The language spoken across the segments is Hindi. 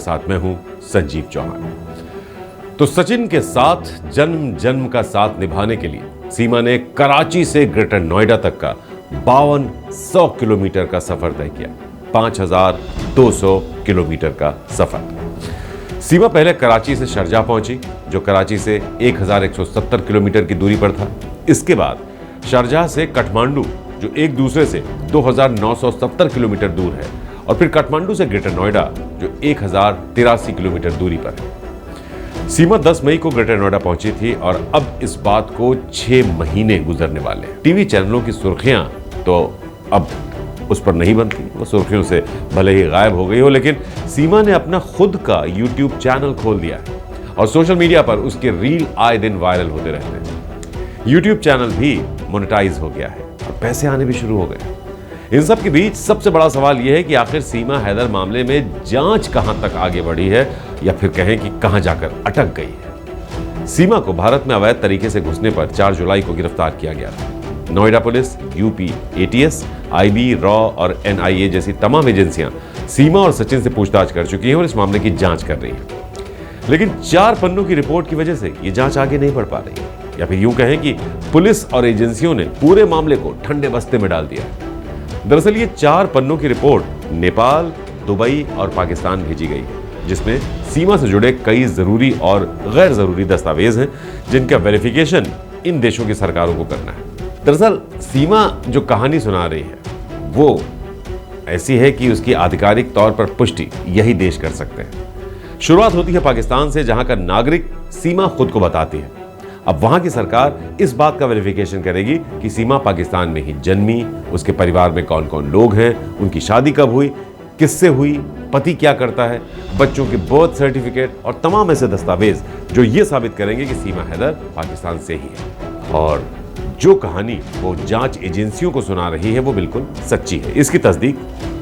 साथ मैं हूं संजीव चौहान। तो सचिन के साथ जन्म जन्म का साथ निभाने के लिए सीमा ने कराची से ग्रेटर नोएडा तक का 5200 किलोमीटर का सफर तय किया। 5200 किलोमीटर का सफर। सीमा पहले कराची से शारजाह पहुंची, जो कराची से 1170 किलोमीटर की दूरी पर था। इसके बाद शारजाह से काठमांडू, जो एक दूसरे से 2970 किलोमीटर दूर है, और फिर काठमांडू से ग्रेटर नोएडा, जो 1083 किलोमीटर दूरी पर है। सीमा 10 मई को ग्रेटर नोएडा पहुंची थी और अब इस बात को 6 महीने गुजरने वाले हैं। टीवी चैनलों की सुर्खियां तो अब उस पर नहीं बनती, वो सुर्खियों से भले ही गायब हो गई हो, लेकिन सीमा ने अपना खुद का यूट्यूब चैनल खोल दिया है और सोशल मीडिया पर उसके रील आए दिन वायरल होते रहते हैं। यूट्यूब चैनल भी मोनेटाइज हो गया है और पैसे आने भी शुरू हो गए। इन सब के बीच सबसे बड़ा सवाल यह है कि आखिर सीमा हैदर मामले में जांच कहां तक आगे बढ़ी है, या फिर कहें कि कहां जाकर अटक गई है। सीमा को भारत में अवैध तरीके से घुसने पर 4 जुलाई को गिरफ्तार किया गया था। Noida police, UP ATS, IB, raw और एनआईए जैसी तमाम एजेंसियां सीमा और सचिन से पूछताछ कर चुकी हैं और इस मामले की जांच कर रही हैं। लेकिन 4 पन्नों की रिपोर्ट की वजह से ये जांच आगे नहीं बढ़ पा रही है, या फिर यूं कहें कि पुलिस और एजेंसियों ने पूरे मामले को ठंडे बस्ते में डाल दिया। दरअसल ये 4 पन्नों की रिपोर्ट नेपाल, दुबई और पाकिस्तान भेजी गई है, जिसमें सीमा से जुड़े कई जरूरी और गैर जरूरी दस्तावेज हैं, जिनका वेरिफिकेशन इन देशों की सरकारों को करना है। दरअसल सीमा जो कहानी सुना रही है वो ऐसी है कि उसकी आधिकारिक तौर पर पुष्टि यही देश कर सकते हैं। शुरुआत होती है पाकिस्तान से, जहां का नागरिक सीमा खुद को बताती है। अब वहां की सरकार इस बात का वेरिफिकेशन करेगी कि सीमा पाकिस्तान में ही जन्मी, उसके परिवार में कौन कौन लोग हैं, उनकी शादी कब हुई, किससे हुई, पति क्या करता है, बच्चों के बर्थ सर्टिफिकेट और तमाम ऐसे दस्तावेज जो ये साबित करेंगे कि सीमा हैदर पाकिस्तान से ही है। और जो कहानी वो जांच एजेंसियों को सुना रही है वो बिल्कुल सच्ची है। इसकी तस्दीक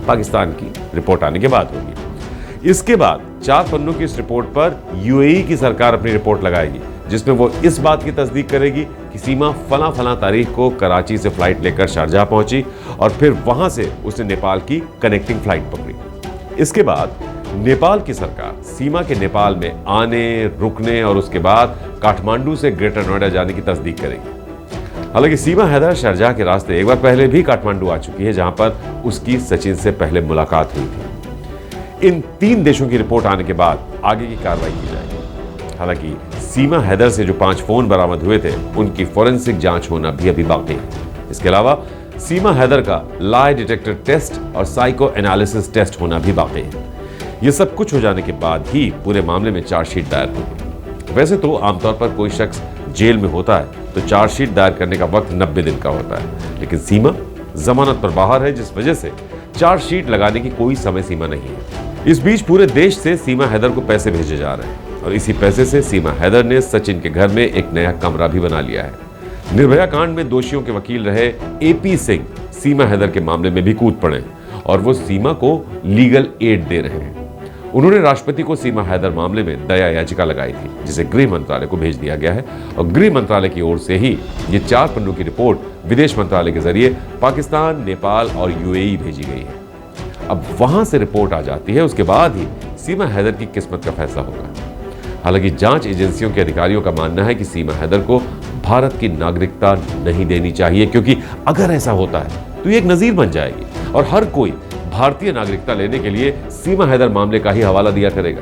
पाकिस्तान की रिपोर्ट आने के बाद होगी। इसके बाद 4 पन्नों की इस रिपोर्ट पर यूएई की सरकार अपनी रिपोर्ट लगाएगी, जिसमें वो इस बात की तस्दीक करेगी कि सीमा फला तारीख को कराची से फ्लाइट लेकर शारजाह पहुंची और फिर वहां से उसने नेपाल की कनेक्टिंग फ्लाइट पकड़ी। इसके बाद नेपाल की सरकार सीमा के नेपाल में आने, रुकने और उसके बाद काठमांडू से ग्रेटर नोएडा जाने की तस्दीक करेगी। हालांकि सीमा हैदर शारजाह के रास्ते एक बार पहले भी काठमांडू आ चुकी है, जहां पर उसकी सचिन से पहले मुलाकात हुई थी। इन 3 देशों की रिपोर्ट आने के बाद आगे की कार्रवाई की जाएगी। हालांकि सीमा हैदर से जो 5 फोन बरामद हुए थे, उनकी फोरेंसिक जांच होना भी अभी बाकी है। इसके अलावा सीमा हैदर का लाई डिटेक्टर टेस्ट और साइको एनालिसिस टेस्ट होना भी बाकी है। यह सब कुछ हो जाने के बाद ही पूरे मामले में चार्जशीट दायर होगी। वैसे तो आमतौर पर कोई शख्स जेल में होता है तो चार्जशीट दायर करने का वक्त 90 दिन का होता है, लेकिन सीमा जमानत पर बाहर है, जिस वजह से चार्जशीट लगाने की कोई समय सीमा नहीं है। इस बीच पूरे देश से सीमा हैदर को पैसे भेजे जा रहे हैं और इसी पैसे से सीमा हैदर ने सचिन के घर में एक नया कमरा भी बना लिया है। निर्भया कांड में दोषियों के वकील रहे एपी सिंह सीमा हैदर के मामले में भी कूद पड़े और वो सीमा को लीगल एड दे रहे हैं। उन्होंने राष्ट्रपति को सीमा हैदर मामले में दया याचिका लगाई थी, जिसे गृह मंत्रालय को भेज दिया गया है और गृह मंत्रालय की ओर से ही ये 4 पन्नों की रिपोर्ट विदेश मंत्रालय के जरिए पाकिस्तान, नेपाल और यूएई भेजी गई है। अब वहां से रिपोर्ट आ जाती है, उसके बाद ही सीमा हैदर की किस्मत का फैसला होगा। हालांकि जांच एजेंसियों के अधिकारियों का मानना है कि सीमा हैदर को भारत की नागरिकता नहीं देनी चाहिए, क्योंकि अगर ऐसा होता है तो ये एक नजीर बन जाएगी और हर कोई भारतीय नागरिकता लेने के लिए सीमा हैदर मामले का ही हवाला दिया करेगा।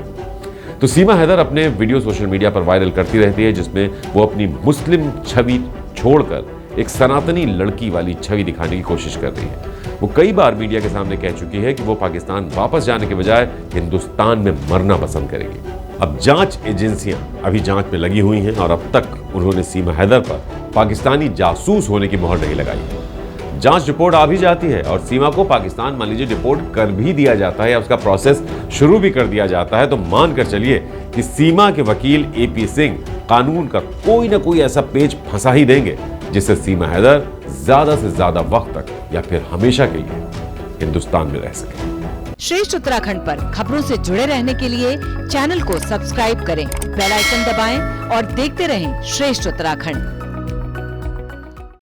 तो सीमा हैदर अपने वीडियो सोशल मीडिया पर वायरल करती रहती है, जिसमें वो अपनी मुस्लिम छवि छोड़कर एक सनातनी लड़की वाली छवि दिखाने की कोशिश कर रही है। वो कई बार मीडिया के सामने कह चुकी है कि वो पाकिस्तान वापस जाने के बजाय हिंदुस्तान में मरना पसंद करेगी। अब जांच एजेंसियां अभी जांच में लगी हुई हैं और अब तक उन्होंने सीमा हैदर पर पाकिस्तानी जासूस होने की मोहर नहीं लगाई है। जांच रिपोर्ट आ भी जाती है और सीमा को पाकिस्तान मान लीजिए डिपोर्ट कर भी दिया जाता है या उसका प्रोसेस शुरू भी कर दिया जाता है, तो मानकर चलिए कि सीमा के वकील एपी सिंह कानून का कोई ना कोई ऐसा पेच फंसा ही देंगे जिससे सीमा हैदर ज्यादा से ज्यादा वक्त तक या फिर हमेशा के लिए हिंदुस्तान में रह सके। श्रेष्ठ उत्तराखंड पर खबरों से जुड़े रहने के लिए चैनल को सब्सक्राइब करें, बेल आइकन दबाएं और देखते रहें श्रेष्ठ उत्तराखंड।